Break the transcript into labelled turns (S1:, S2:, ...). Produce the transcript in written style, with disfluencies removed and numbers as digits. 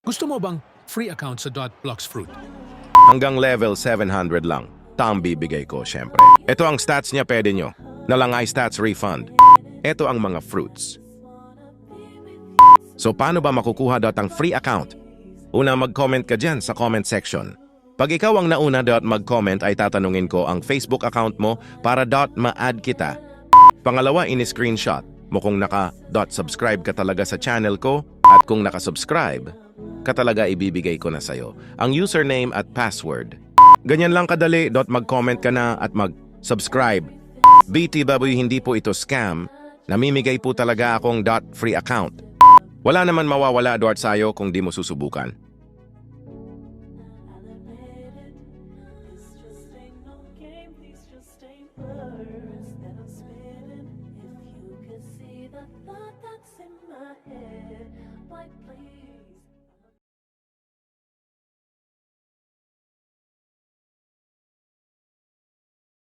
S1: Gusto mo bang free account sa .bloxfruit?
S2: Hanggang level 700 lang. Ang bibigay ko, syempre. Ito ang stats niya, pwede nyo. Nalangay stats refund. Ito ang mga fruits. So, paano ba makukuha ang free account? Una, mag-comment ka dyan sa comment section. Pag ikaw ang nauna mag-comment ay tatanungin ko ang Facebook account mo para ma-add kita. Pangalawa, ini-screenshot mo kung naka-subscribe ka talaga sa channel ko at kung naka-subscribe ka talaga ibibigay ko na sa'yo ang username at password. Ganyan lang kadali, mag-comment ka na at mag-subscribe. BT Baboy, hindi po ito scam. Namimigay po talaga akong free account. Wala naman mawawala sa'yo kung di mo susubukan.